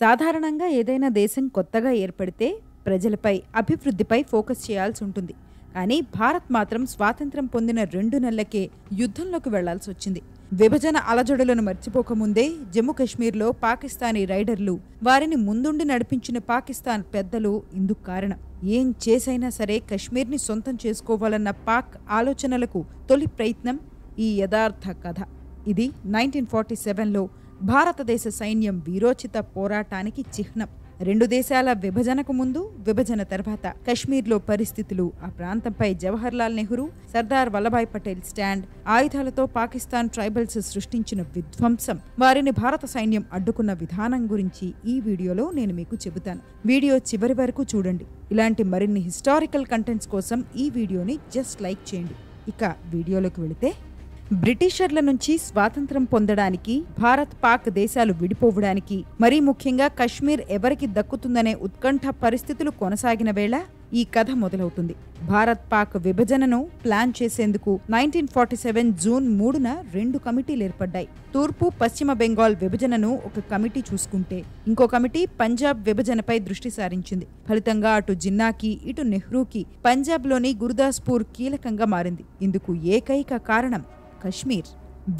సాధారణంగా ఏదైనా దేశం కొత్తగా ఏర్పడితే ప్రజలపై అభివృద్ధిపై ఫోకస్ చేయాల్సి ఉంటుంది. కానీ భారత్ మాత్రం స్వాతంత్ర్యం పొందిన 2 నెలలకే యుద్ధంలోకి వెళ్లాల్సి వచ్చింది. విభజన అలజడులను మర్చిపోకముందే జమ్మూ కశ్మీర్లో పాకిస్తానీ రైడర్లు వారిని ముందుండి నడిపించిన పాకిస్తాన్ పెద్దలు ఇందుకు కారణం. ఏం చేసైనా సరే కశ్మీర్ని సొంతం చేసుకోవాలన్న పాక్ ఆలోచనలకు తొలి ప్రయత్నం ఈ యథార్థ కథ. ఇది 1947లో భారతదేశ సైన్యం వీరోచిత పోరాటానికి చిహ్నం. 2 దేశాల విభజనకు ముందు, విభజన తర్వాత కశ్మీర్లో పరిస్థితులు, ఆ ప్రాంతంపై జవహర్లాల్ నెహ్రూ, సర్దార్ వల్లభాయ్ పటేల్ స్టాండ్, ఆయుధాలతో పాకిస్తాన్ ట్రైబల్స్ సృష్టించిన విధ్వంసం, వారిని భారత సైన్యం అడ్డుకున్న విధానం గురించి ఈ వీడియోలో నేను మీకు చెబుతాను. వీడియో చివరి వరకు చూడండి. ఇలాంటి మరిన్ని హిస్టారికల్ కంటెంట్స్ కోసం ఈ వీడియోని జస్ట్ లైక్ చేయండి. ఇక వీడియోలోకి వెళితే, బ్రిటిషర్ల నుంచి స్వాతంత్రం పొందడానికి, భారత్ పాక్ దేశాలు విడిపోవడానికి, మరీ ముఖ్యంగా కశ్మీర్ ఎవరికి దక్కుతుందనే ఉత్కంఠ పరిస్థితులు కొనసాగిన వేళ ఈ కథ మొదలవుతుంది. భారత్ పాక్ విభజనను ప్లాన్ చేసేందుకు 1947 జూన్ 3న 2 కమిటీలు ఏర్పడ్డాయి. తూర్పు పశ్చిమ బెంగాల్ విభజనను ఒక కమిటీ చూసుకుంటే, ఇంకో కమిటీ పంజాబ్ విభజనపై దృష్టి సారించింది. ఫలితంగా అటు జిన్నాకి, ఇటు నెహ్రూకి పంజాబ్లోని గురుదాస్పూర్ కీలకంగా మారింది. ఇందుకు ఏకైక కారణం కశ్మీర్.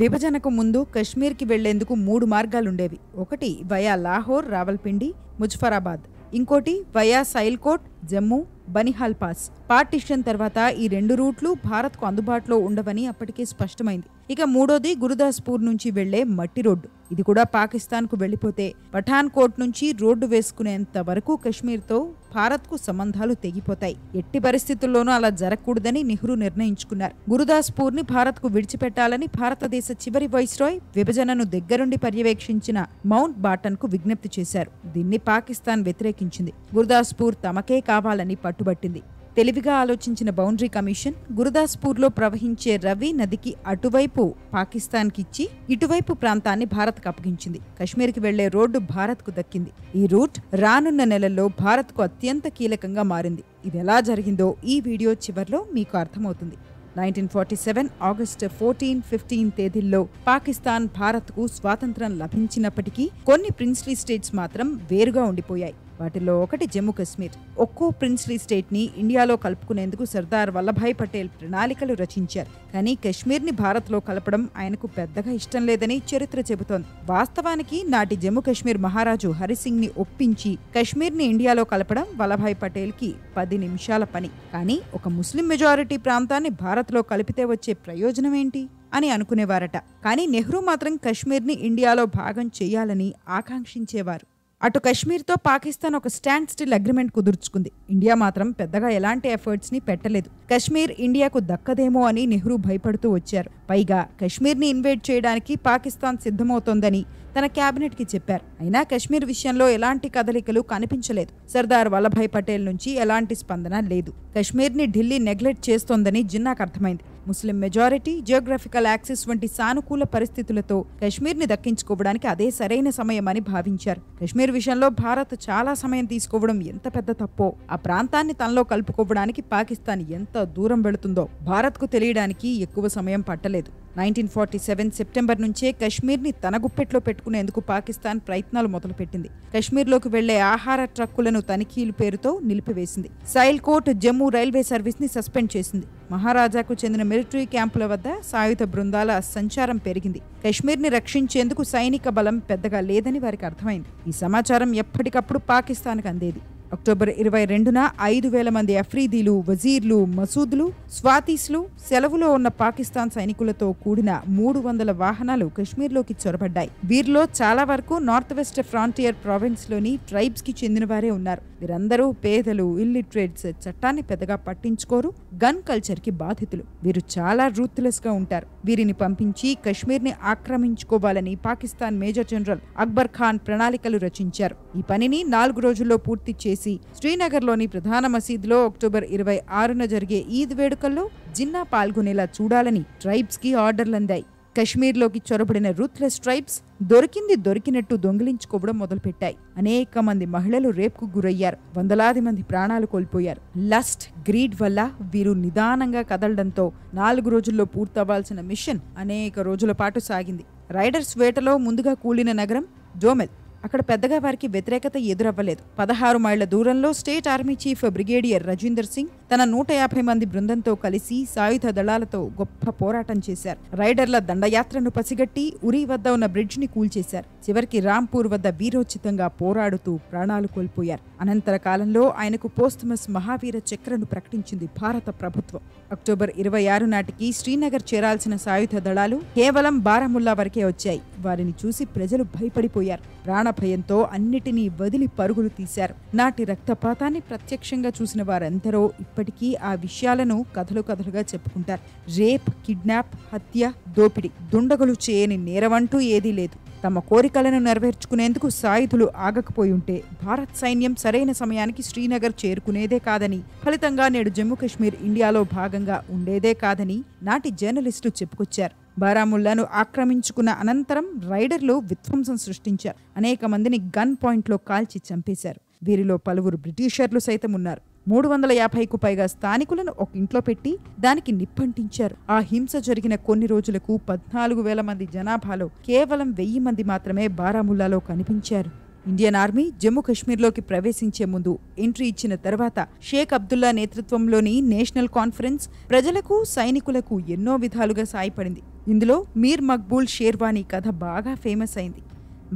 విభజనకు ముందు కశ్మీర్కి వెళ్లేందుకు 3 మార్గాలుండేవి. ఒకటి వయా లాహోర్, రావల్పిండి, ముజఫరాబాద్. ఇంకోటి via Sialkot, Jammu, Banihal pass. Partition తర్వాత ఈ 2 రూట్లు భారత్కు అందుబాటులో ఉండవని అప్పటికే స్పష్టమైంది. ఇక మూడోది గురుదాస్పూర్ నుంచి వెళ్లే మట్టి రోడ్డు. ఇది కూడా పాకిస్తాన్కు వెళ్లిపోతే పఠాన్ కోట్ నుంచి రోడ్డు వేసుకునేంత వరకు కశ్మీర్తో భారత్కు సంబంధాలు తెగిపోతాయి. ఎట్టి పరిస్థితుల్లోనూ అలా జరగకూడదని నెహ్రూ నిర్ణయించుకున్నారు. గురుదాస్పూర్ని భారత్కు విడిచిపెట్టాలని భారతదేశ చివరి వైస్రాయ్, విభజనను దగ్గరుండి పర్యవేక్షించిన మౌంట్ బాటన్కు విజ్ఞప్తి చేశారు. దీన్ని పాకిస్తాన్ వ్యతిరేకించింది. గురుదాస్పూర్ తమకే కావాలని పట్టుబట్టింది. తెలివిగా ఆలోచించిన బౌండరీ కమిషన్ గురుదాస్పూర్లో ప్రవహించే రవి నదికి అటువైపు పాకిస్తాన్కిచ్చి, ఇటువైపు ప్రాంతాన్ని భారత్కు అప్పగించింది. కశ్మీర్కి వెళ్లే రోడ్డు భారత్కు దక్కింది. ఈ రూట్ రానున్న నెలల్లో భారత్కు అత్యంత కీలకంగా మారింది. ఇది ఎలా జరిగిందో ఈ వీడియో చివర్లో మీకు అర్థమవుతుంది. 1947 ఆగస్టు 14, 15 తేదీల్లో పాకిస్తాన్ భారత్కు స్వాతంత్రం లభించినప్పటికీ కొన్ని ప్రిన్స్లీ స్టేట్స్ మాత్రం వేరుగా ఉండిపోయాయి. వాటిలో ఒకటి జమ్మూ కశ్మీర్. ఒక్కో ప్రిన్స్లీ స్టేట్ ని ఇండియాలో కలుపుకునేందుకు సర్దార్ వల్లభాయ్ పటేల్ ప్రణాళికలు రచించారు. కానీ కశ్మీర్ని భారత్లో కలపడం ఆయనకు పెద్దగా ఇష్టం లేదని చరిత్ర చెబుతోంది. వాస్తవానికి నాటి జమ్మూ కశ్మీర్ మహారాజు హరిసింగ్ ని ఒప్పించి కశ్మీర్ని ఇండియాలో కలపడం వల్లభాయ్ పటేల్ కి 10 నిమిషాల పని. కానీ ఒక ముస్లిం మెజారిటీ ప్రాంతాన్ని భారత్లో కలిపితే వచ్చే ప్రయోజనం ఏంటి అని అనుకునేవారట. కానీ నెహ్రూ మాత్రం కశ్మీర్ని ఇండియాలో భాగం చేయాలని ఆకాంక్షించేవారు. అటు కశ్మీర్తో పాకిస్తాన్ ఒక స్టాండ్ స్టిల్ అగ్రిమెంట్ కుదుర్చుకుంది. ఇండియా మాత్రం పెద్దగా ఎలాంటి ఎఫర్ట్స్ ని పెట్టలేదు. కశ్మీర్ ఇండియాకు దక్కదేమో అని నెహ్రూ భయపడుతూ వచ్చారు. పైగా కశ్మీర్ని ఇన్వేడ్ చేయడానికి పాకిస్తాన్ సిద్ధమవుతోందని తన క్యాబినెట్ కి చెప్పారు. అయినా కశ్మీర్ విషయంలో ఎలాంటి కదలికలు కనిపించలేదు. సర్దార్ వల్లభాయ్ పటేల్ నుంచి ఎలాంటి స్పందన లేదు. కశ్మీర్ని ఢిల్లీ నెగ్లెక్ట్ చేస్తోందని జిన్నాకు అర్థమైంది. ముస్లిం మెజారిటీ, జియోగ్రఫికల్ యాక్సిస్ వంటి సానుకూల పరిస్థితులతో కశ్మీర్ని దక్కించుకోవడానికి అదే సరైన సమయమని భావించారు. కశ్మీర్ విషయంలో భారత్ చాలా సమయం తీసుకోవడం ఎంత పెద్ద తప్పో, ఆ ప్రాంతాన్ని తనలో కలుపుకోవడానికి పాకిస్తాన్ ఎంత దూరం వెళుతుందో భారత్కు తెలియడానికి ఎక్కువ సమయం పట్టలేదు. 1947 సెప్టెంబర్ నుంచే కశ్మీర్ని తన గుప్పెట్లో పెట్టుకునేందుకు పాకిస్తాన్ ప్రయత్నాలు మొదలుపెట్టింది. కశ్మీర్లోకి వెళ్లే ఆహార ట్రక్కులను తనిఖీలు పేరుతో నిలిపివేసింది. సైల్కోట్, జమ్మూ రైల్వే సర్వీస్ ని సస్పెండ్ చేసింది. మహారాజాకు చెందిన మిలిటరీ క్యాంపుల వద్ద సాయుధ బృందాల సంచారం పెరిగింది. కశ్మీర్ని రక్షించేందుకు సైనిక బలం పెద్దగా లేదని వారికి అర్థమైంది. ఈ సమాచారం ఎప్పటికప్పుడు పాకిస్తాన్కు అందేది. అక్టోబర్ 22న 5,000 మంది అఫ్రీదీలు, వజీర్లు, మసూద్లు, స్వాతీస్లు సెలవులో ఉన్న పాకిస్తాన్ సైనికులతో కూడిన 300 వాహనాలు కశ్మీర్లోకి చొరబడ్డాయి. వీరిలో చాలా వరకు నార్త్ వెస్ట్ ఫ్రాంటియర్ ప్రావిన్స్ లోని ట్రైబ్స్ కి చెందిన వారే ఉన్నారు. వీరందరూ పేదలు, ఇల్లిటరేట్స్, చట్టాన్ని పెద్దగా పట్టించుకోరు, గన్ కల్చర్ కి బాధితులు. వీరు చాలా రూత్లెస్ గా ఉంటారు. వీరిని పంపించి కశ్మీర్ని ఆక్రమించుకోవాలని పాకిస్తాన్ మేజర్ జనరల్ అక్బర్ ఖాన్ ప్రణాళికలు రచించారు. ఈ పనిని 4 రోజుల్లో పూర్తి చేసి శ్రీనగర్లోని ప్రధాన మసీదులో అక్టోబర్ 26న జరిగే ఈద్ వేడుకల్లో జిన్నా పాల్గొనేలా చూడాలని ట్రైబ్స్ కి ఆర్డర్లందాయి. కశ్మీర్లోకి చొరబడిన రూత్లెస్ ట్రైబ్స్ దొరికినట్టు దొంగిలించుకోవడం మొదలుపెట్టాయి. అనేక మంది మహిళలు రేప్కు గురయ్యారు. వందలాది మంది ప్రాణాలు కోల్పోయారు. లస్ట్, గ్రీడ్ వల్ల వీరు నిదానంగా కదలడంతో 4 రోజుల్లో పూర్తవ్వాల్సిన మిషన్ అనేక రోజుల పాటు సాగింది. రైడర్స్ వేటలో ముందుగా కూలిన నగరం డోమెల్. అక్కడ పెద్దగా వారికి వ్యతిరేకత ఎదురవ్వలేదు. 16 మైళ్ల దూరంలో state army chief brigadier Rajinder Singh తన 150 మంది బృందంతో కలిసి సాయుధ దళాలతో గొప్ప పోరాటం చేశారు. రైడర్ల దండయాత్రను పసిగట్టి ఉరి వద్ద ఉన్న బ్రిడ్జ్ ని కూల్చేశారు. చివరికి రాంపూర్ వద్ద వీరోచితంగా పోరాడుతూ ప్రాణాలు కోల్పోయారు. అనంతర కాలంలో ఆయనకు పోస్టమస్ మహావీర చక్రను ప్రకటించింది భారత ప్రభుత్వం. అక్టోబర్ 26 నాటికి శ్రీనగర్ చేరాల్సిన సాయుధ దళాలు కేవలం బారాముల్లా వరకే వచ్చాయి. వారిని చూసి ప్రజలు భయపడిపోయారు. ప్రాణభయంతో అన్నిటినీ వదిలి పరుగులు తీశారు. నాటి రక్తపాతాన్ని ప్రత్యక్షంగా చూసిన వారందరూ ఇప్పటికీ ఆ విషయాలను కథలు కథలుగా చెప్పుకుంటారు. రేప్, కిడ్నాప్, హత్య, దోపిడీ, దుండగులు చేయని నేరమంటూ ఏదీ లేదు. తమ కోరికలను నెరవేర్చుకునేందుకు సాయుధులు ఆగకపోయి ఉంటే భారత్ సైన్యం సరైన సమయానికి శ్రీనగర్ చేరుకునేదే కాదని, ఫలితంగా నేడు జమ్మూ కాశ్మీర్ ఇండియాలో భాగంగా ఉండేదే కాదని నాటి జర్నలిస్టులు చెప్పుకొచ్చారు. బారాముల్లాను ఆక్రమించుకున్న అనంతరం రైడర్లు విధ్వంసం సృష్టించారు. అనేక మందిని గన్ పాయింట్లో కాల్చి చంపేశారు. వీరిలో పలువురు బ్రిటిషర్లు సైతం ఉన్నారు. 350కు పైగా స్థానికులను ఒక ఇంట్లో పెట్టి దానికి నిప్పంటించారు. ఆ హింస జరిగిన కొన్ని రోజులకు 14,000 మంది జనాభాలో కేవలం 1000 మంది మాత్రమే బారాముల్లాలో కనిపించారు. ఇండియన్ ఆర్మీ జమ్మూ కాశ్మీర్లోకి ప్రవేశించే ముందు ఎంట్రీ ఇచ్చిన తర్వాత షేక్ అబ్దుల్లా నేతృత్వంలోని నేషనల్ కాన్ఫరెన్స్ ప్రజలకు, సైనికులకు ఎన్నో విధాలుగా సాయపడింది. ఇందులో మీర్ మక్బూల్ షేర్వానీ కథ బాగా ఫేమస్ అయింది.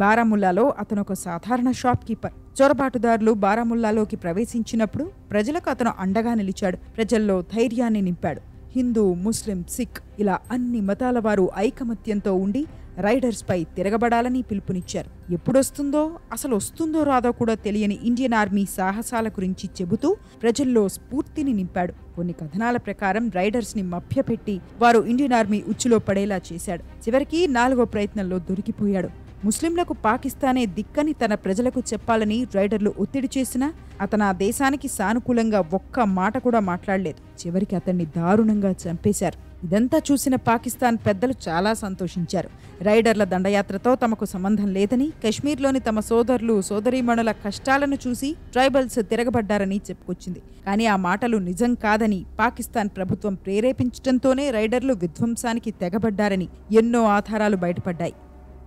బారాముల్లాలో అతను ఒక సాధారణ షాప్ కీపర్. చొరబాటుదారులు బారాముల్లాలోకి ప్రవేశించినప్పుడు ప్రజలకు అతను అండగా నిలిచాడు. ప్రజల్లో ధైర్యాన్ని నింపాడు. హిందూ, ముస్లిం, సిక్ ఇలా అన్ని మతాల వారు ఐకమత్యంతో ఉండి రైడర్స్ పై తిరగబడాలని పిలుపునిచ్చారు. ఎప్పుడొస్తుందో, అసలు వస్తుందో రాదో కూడా తెలియని ఇండియన్ ఆర్మీ సాహసాల గురించి చెబుతూ ప్రజల్లో స్ఫూర్తిని నింపాడు. కొన్ని కథనాల ప్రకారం రైడర్స్ ని మభ్యపెట్టి వారు ఇండియన్ ఆర్మీ ఉచ్చులో పడేలా చేశాడు. చివరికి 4వ ప్రయత్నంలో దొరికిపోయాడు. ముస్లింలకు పాకిస్తానే దిక్కని తన ప్రజలకు చెప్పాలని రైడర్లు ఒత్తిడి చేసినా అతను ఆ దేశానికి సానుకూలంగా ఒక్క మాట కూడా మాట్లాడలేదు. చివరికి అతన్ని దారుణంగా చంపేశారు. ఇదంతా చూసిన పాకిస్తాన్ పెద్దలు చాలా సంతోషించారు. రైడర్ల దండయాత్రతో తమకు సంబంధం లేదని, కశ్మీర్లోని తమ సోదరులు, సోదరీమణుల కష్టాలను చూసి ట్రైబల్స్ తిరగబడ్డారని చెప్పుకొచ్చింది. కానీ ఆ మాటలు నిజం కాదని, పాకిస్తాన్ ప్రభుత్వం ప్రేరేపించడంతోనే రైడర్లు విధ్వంసానికి తెగబడ్డారని ఎన్నో ఆధారాలు బయటపడ్డాయి.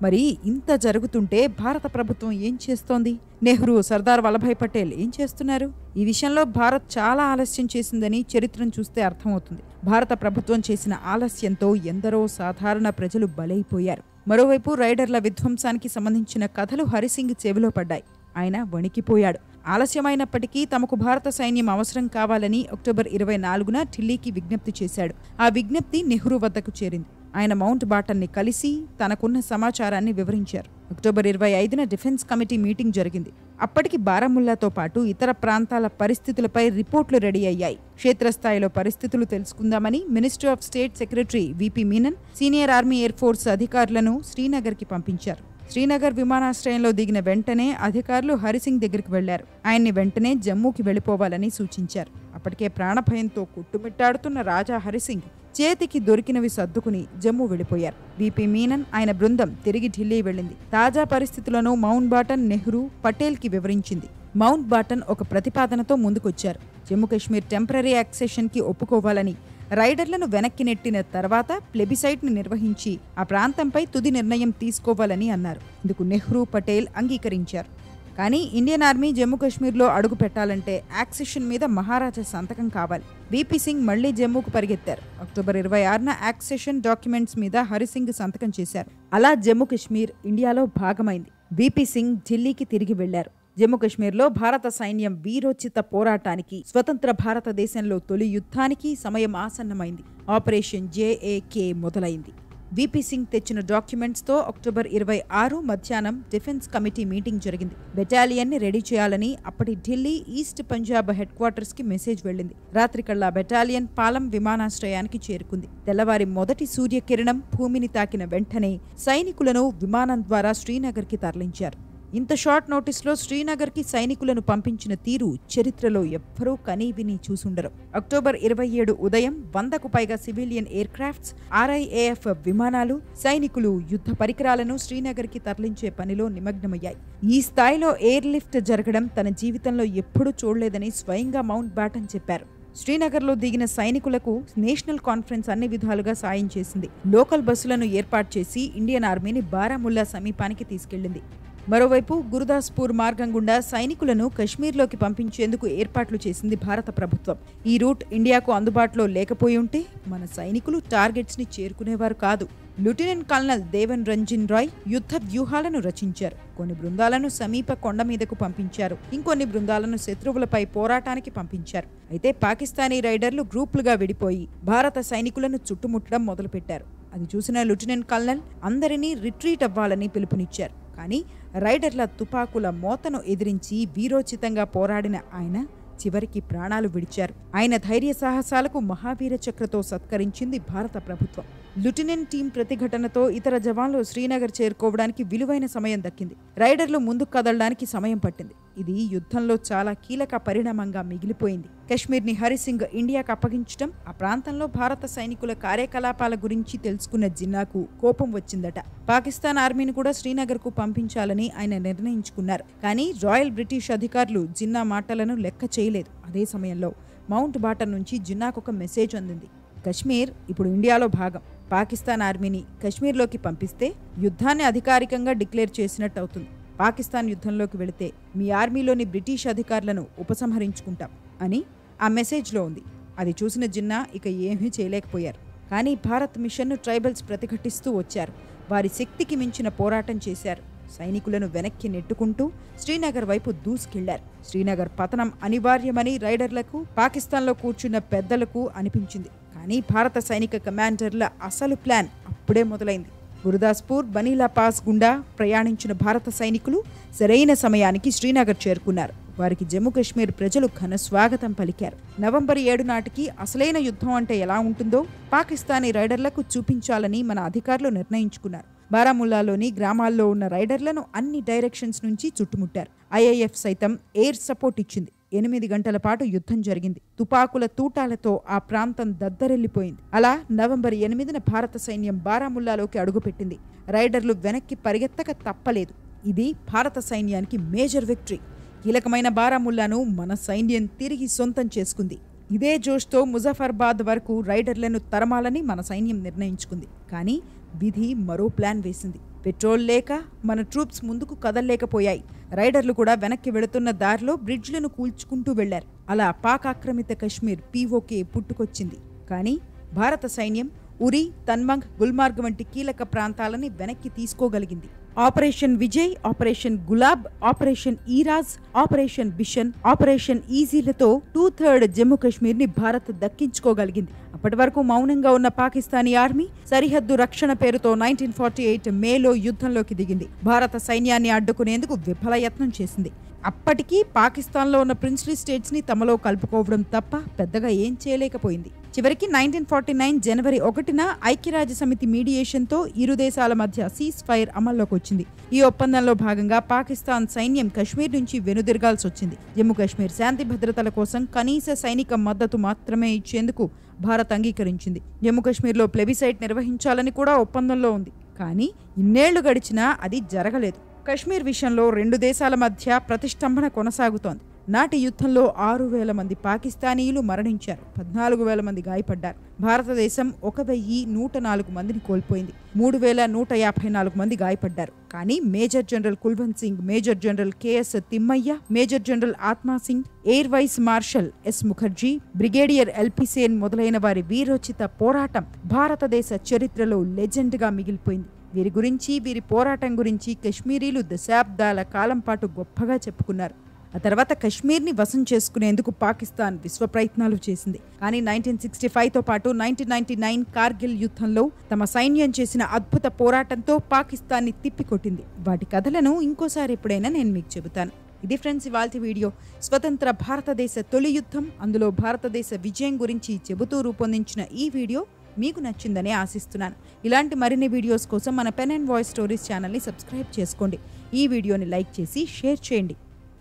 మరి ఇంత జరుగుతుంటే భారత ప్రభుత్వం ఏం చేస్తోంది? నెహ్రూ, సర్దార్ వల్లభాయ్ పటేల్ ఏం చేస్తున్నారు? ఈ విషయంలో భారత్ చాలా ఆలస్యం చేసిందని చరిత్రను చూస్తే అర్థమవుతుంది. భారత ప్రభుత్వం చేసిన ఆలస్యంతో ఎందరో సాధారణ ప్రజలు బలైపోయారు. మరోవైపు రైడర్ల విధ్వంసానికి సంబంధించిన కథలు హరిసింగ్ చెవిలో పడ్డాయి. ఆయన వణికిపోయాడు. ఆలస్యమైనప్పటికీ తమకు భారత సైన్యం అవసరం కావాలని అక్టోబర్ 24న ఢిల్లీకి విజ్ఞప్తి చేశాడు. ఆ విజ్ఞప్తి నెహ్రూ వద్దకు చేరింది. ఆయన మౌంట్ బాటన్ని కలిసి తనకున్న సమాచారాన్ని వివరించారు. అక్టోబర్ 25న డిఫెన్స్ కమిటీ మీటింగ్ జరిగింది. అప్పటికి బారాముల్లాతో పాటు ఇతర ప్రాంతాల పరిస్థితులపై రిపోర్టులు రెడీ అయ్యాయి. క్షేత్రస్థాయిలో పరిస్థితులు తెలుసుకుందామని ministry of state secretary VP Menon senior army air force అధికారులను శ్రీనగర్కి పంపించారు. శ్రీనగర్ విమానాశ్రయంలో దిగిన వెంటనే అధికారులు హరిసింగ్ దగ్గరికి వెళ్లారు. ఆయన్ని వెంటనే జమ్మూకి వెళ్లిపోవాలని సూచించారు. అప్పటికే ప్రాణభయంతో కొట్టుమిట్టాడుతున్న రాజా హరిసింగ్ చేతికి దొరికినవి సర్దుకుని జమ్మూ వెళ్లిపోయారు. విపి మీనన్, ఆయన బృందం తిరిగి ఢిల్లీ వెళ్ళింది. తాజా పరిస్థితులను మౌంట్ బాటన్, నెహ్రూ, పటేల్కి వివరించింది. మౌంట్ బాటన్ ఒక ప్రతిపాదనతో ముందుకొచ్చారు. జమ్మూ కాశ్మీర్ టెంపరరీ యాక్సెషన్కి ఒప్పుకోవాలని, రైడర్లను వెనక్కి నెట్టిన తర్వాత ప్లెబిసైట్ని నిర్వహించి ఆ ప్రాంతంపై తుది నిర్ణయం తీసుకోవాలని అన్నారు. ఇందుకు నెహ్రూ, పటేల్ అంగీకరించారు. కానీ ఇండియన్ ఆర్మీ జమ్మూ కాశ్మీర్లో అడుగు పెట్టాలంటే యాక్సెషన్ మీద మహారాజా సంతకం కావాలి. విపి సింగ్ మళ్లీ జమ్మూకు పరిగెత్తారు. అక్టోబర్ 26న యాక్సెషన్ డాక్యుమెంట్స్ మీద హరిసింగ్ సంతకం చేశారు. అలా జమ్మూ కాశ్మీర్ ఇండియాలో భాగమైంది. విపి సింగ్ ఢిల్లీకి తిరిగి వెళ్లారు. జమ్మూ కాశ్మీర్లో భారత సైన్యం వీరోచిత పోరాటానికి, స్వతంత్ర భారతదేశంలో తొలి యుద్ధానికి సమయం ఆసన్నమైంది. ఆపరేషన్ JAK మొదలైంది. విపి సింగ్ తెచ్చిన డాక్యుమెంట్స్తో అక్టోబర్ 26 మధ్యాహ్నం డిఫెన్స్ కమిటీ మీటింగ్ జరిగింది. బెటాలియన్ని రెడీ చేయాలని అప్పటి ఢిల్లీ, ఈస్ట్ పంజాబ్ హెడ్ క్వార్టర్స్కి మెసేజ్ వెళ్లింది. రాత్రికల్లా బెటాలియన్ పాలం విమానాశ్రయానికి చేరుకుంది. తెల్లవారి మొదటి సూర్యకిరణం భూమిని తాకిన వెంటనే సైనికులను విమానం ద్వారా శ్రీనగర్కి తరలించారు. ఇంత షార్ట్ నోటీస్లో శ్రీనగర్కి సైనికులను పంపించిన తీరు చరిత్రలో ఎవ్వరూ కనీవిని చూసుండరు. అక్టోబర్ 27 ఉదయం 100కు పైగా సివిలియన్ ఎయిర్ క్రాఫ్ట్స్, RIAF విమానాలు, సైనికులు యుద్ధ పరికరాలను శ్రీనగర్కి తరలించే పనిలో నిమగ్నమయ్యాయి. ఈ స్థాయిలో ఎయిర్ లిఫ్ట్ జరగడం తన జీవితంలో ఎప్పుడూ చూడలేదని స్వయంగా మౌంట్ బాటన్ చెప్పారు. శ్రీనగర్లో దిగిన సైనికులకు నేషనల్ కాన్ఫరెన్స్ అన్ని విధాలుగా సాయం చేసింది. లోకల్ బస్సులను ఏర్పాటు చేసి ఇండియన్ ఆర్మీని బారాముల్లా సమీపానికి తీసుకెళ్లింది. మరోవైపు గురుదాస్పూర్ మార్గం గుండా సైనికులను కశ్మీర్లోకి పంపించేందుకు ఏర్పాట్లు చేసింది భారత ప్రభుత్వం. ఈ రూట్ ఇండియాకు అందుబాటులో లేకపోయి ఉంటే మన సైనికులు టార్గెట్స్ ని చేరుకునేవారు కాదు. లెఫ్టినెంట్ కల్నల్ దేవన్ రంజిన్ రాయ్ యుద్ధ వ్యూహాలను రచించారు. కొన్ని బృందాలను సమీప కొండ మీదకు పంపించారు. ఇంకొన్ని బృందాలను శత్రువులపై పోరాటానికి పంపించారు. అయితే పాకిస్తానీ రైడర్లు గ్రూపులుగా విడిపోయి భారత సైనికులను చుట్టుముట్టడం మొదలుపెట్టారు. అది చూసిన లెఫ్టినెంట్ కల్నల్ అందరినీ రిట్రీట్ అవ్వాలని పిలుపునిచ్చారు. కానీ రైడర్ల తుపాకుల మోతను ఎదిరించి వీరోచితంగా పోరాడిన ఆయన చివరికి ప్రాణాలు విడిచారు. ఆయన ధైర్య సాహసాలకు మహావీర చక్రతో సత్కరించింది భారత ప్రభుత్వం. లెఫ్టినెంట్ టీం ప్రతిఘటనతో ఇతర జవాన్లు శ్రీనగర్ చేరుకోవడానికి విలువైన సమయం దక్కింది. రైడర్లు ముందుకు కదలడానికి సమయం పట్టింది. ఇది యుద్ధంలో చాలా కీలక పరిణామంగా మిగిలిపోయింది. కశ్మీర్ని హరిసింగ్ ఇండియాకు అప్పగించడం, ఆ ప్రాంతంలో భారత సైనికుల కార్యకలాపాల గురించి తెలుసుకున్న జిన్నాకు కోపం వచ్చిందట. పాకిస్తాన్ ఆర్మీని కూడా శ్రీనగర్కు పంపించాలని ఆయన నిర్ణయించుకున్నారు. కానీ రాయల్ బ్రిటిష్ అధికారులు జిన్నా మాటలను లెక్క చేయలేదు. అదే సమయంలో మౌంట్ బాటన్ నుంచి జిన్నాకు ఒక మెసేజ్ అందింది. కశ్మీర్ ఇప్పుడు ఇండియాలో భాగం. పాకిస్తాన్ ఆర్మీని కశ్మీర్లోకి పంపిస్తే యుద్ధాన్ని అధికారికంగా డిక్లేర్ చేసినట్టు అవుతుంది. పాకిస్తాన్ యుద్ధంలోకి వెళితే మీ ఆర్మీలోని బ్రిటిష్ అధికారులను ఉపసంహరించుకుంటాం అని ఆ మెసేజ్లో ఉంది. అది చూసిన జిన్నా ఇక ఏమీ చేయలేకపోయారు. కానీ భారత్ మిషన్ను ట్రైబల్స్ ప్రతిఘటిస్తూ వచ్చారు. వారి శక్తికి మించిన పోరాటం చేశారు. సైనికులను వెనక్కి నెట్టుకుంటూ శ్రీనగర్ వైపు దూసుకెళ్లారు. శ్రీనగర్ పతనం అనివార్యమని రైడర్లకు, పాకిస్తాన్లో కూర్చున్న పెద్దలకు అనిపించింది. కానీ భారత సైనిక కమాండర్ల అసలు ప్లాన్ అప్పుడే మొదలైంది. గురుదాస్పూర్, బనీలా పాస్ గుండా ప్రయాణించిన భారత సైనికులు సరైన సమయానికి శ్రీనగర్ చేరుకున్నారు. వారికి జమ్మూ కాశ్మీర్ ప్రజలు ఘన స్వాగతం పలికారు. నవంబర్ 7 నాటికి అసలైన యుద్ధం అంటే ఎలా ఉంటుందో పాకిస్తానీ రైడర్లకు చూపించాలని మన అధికారులు నిర్ణయించుకున్నారు. బారాముల్లాలోని గ్రామాల్లో ఉన్న రైడర్లను అన్ని డైరెక్షన్స్ నుంచి చుట్టుముట్టారు. ఐఏఎఫ్ సైతం ఎయిర్ సపోర్ట్ ఇచ్చింది. 8 గంటల పాటు యుద్ధం జరిగింది. తుపాకుల తూటాలతో ఆ ప్రాంతం దద్దరెల్లిపోయింది. అలా నవంబర్ 8న భారత సైన్యం బారాముల్లాలోకి అడుగుపెట్టింది. రైడర్లు వెనక్కి పరిగెత్తక తప్పలేదు. ఇది భారత సైన్యానికి మేజర్ విక్టరీ. కీలకమైన బారాముల్లాను మన సైన్యం తిరిగి సొంతం చేసుకుంది. ఇదే జోష్తో ముజఫర్బాద్ వరకు రైడర్లను తరమాలని మన సైన్యం నిర్ణయించుకుంది. కానీ విధి మరో ప్లాన్ వేసింది. పెట్రోల్ లేక మన ట్రూప్స్ ముందుకు కదల్లేకపోయాయి. రైడర్లు కూడా వెనక్కి వెళుతున్న దారిలో బ్రిడ్జ్లను కూల్చుకుంటూ వెళ్లారు. అలా పాక్ ఆక్రమిత కశ్మీర్ పీఓకే పుట్టుకొచ్చింది. కానీ భారత సైన్యం ఉరి, తన్మంగ్, గుల్మార్గ్ వంటి కీలక ప్రాంతాలని వెనక్కి తీసుకోగలిగింది. Operation Vijay, operation Gulab, operation ఈరాజ్, ఆపరేషన్ బిషన్, ఆపరేషన్ ఈజీలతో 2/3 జమ్మూ కాశ్మీర్ ని భారత్ దక్కించుకోగలిగింది. అప్పటి వరకు మౌనంగా ఉన్న పాకిస్తానీ ఆర్మీ సరిహద్దు రక్షణ పేరుతో 1948 మేలో యుద్ధంలోకి దిగింది. భారత సైన్యాన్ని అడ్డుకునేందుకు విఫల యత్నం చేసింది. అప్పటికీ పాకిస్తాన్లో ఉన్న ప్రిన్స్లీ స్టేట్స్ ని తమలో కలుపుకోవడం తప్ప పెద్దగా ఏం చేయలేకపోయింది. చివరికి 1949 జనవరి 1న ఐక్యరాజ్య సమితి మీడియేషన్తో ఇరు దేశాల మధ్య సీజ్ ఫైర్ అమల్లోకి వచ్చింది. ఈ ఒప్పందంలో భాగంగా పాకిస్తాన్ సైన్యం కశ్మీర్ నుంచి వెనుదిరగాల్సి వచ్చింది. జమ్మూ కాశ్మీర్ శాంతి భద్రతల కోసం కనీస సైనిక మద్దతు మాత్రమే ఇచ్చేందుకు భారత్ అంగీకరించింది. జమ్మూ కాశ్మీర్లో ప్లెబిసైట్ నిర్వహించాలని కూడా ఒప్పందంలో ఉంది. కానీ ఇన్నేళ్లు గడిచినా అది జరగలేదు. కశ్మీర్ విషయంలో 2 దేశాల మధ్య ప్రతిష్టంభన కొనసాగుతోంది. నాటి యుద్ధంలో 6,000 మంది పాకిస్తానీయులు మరణించారు. 14,000 మంది గాయపడ్డారు. భారతదేశం 1,104 మందిని కోల్పోయింది. 3,154 మంది గాయపడ్డారు. కానీ major general Kulwant Singh, major general KS Thimayya, major general Atma Singh, air vice marshal S Mukherjee, brigadier LP Sen మొదలైన వారి వీరోచిత పోరాటం భారతదేశ చరిత్రలో లెజెండ్గా మిగిలిపోయింది. వీరి గురించి, వీరి పోరాటం గురించి కశ్మీరీలు దశాబ్దాల కాలం పాటు గొప్పగా చెప్పుకున్నారు. ఆ తర్వాత కశ్మీర్ని వశం చేసుకునేందుకు పాకిస్తాన్ విశ్వ ప్రయత్నాలు చేసింది. కానీ 1965తో పాటు 1999 కార్గిల్ యుద్ధంలో తమ సైన్యం చేసిన అద్భుత పోరాటంతో పాకిస్తాన్ని తిప్పికొట్టింది. వాటి కథలను ఇంకోసారి ఎప్పుడైనా నేను మీకు చెబుతాను. ఇది ఫ్రెండ్స్ ఇవాల్టి వీడియో. స్వతంత్ర భారతదేశ తొలి యుద్ధం, అందులో భారతదేశ విజయం గురించి చెబుతూ రూపొందించిన ఈ వీడియో మీకు నచ్చిందని ఆశిస్తున్నాను. ఇలాంటి మరిన్ని వీడియోస్ కోసం మన పెన్ అండ్ వాయిస్ స్టోరీస్ ఛానల్ని సబ్స్క్రైబ్ చేసుకోండి. ఈ వీడియోని లైక్ చేసి షేర్ చేయండి.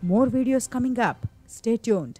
More videos coming up. Stay tuned.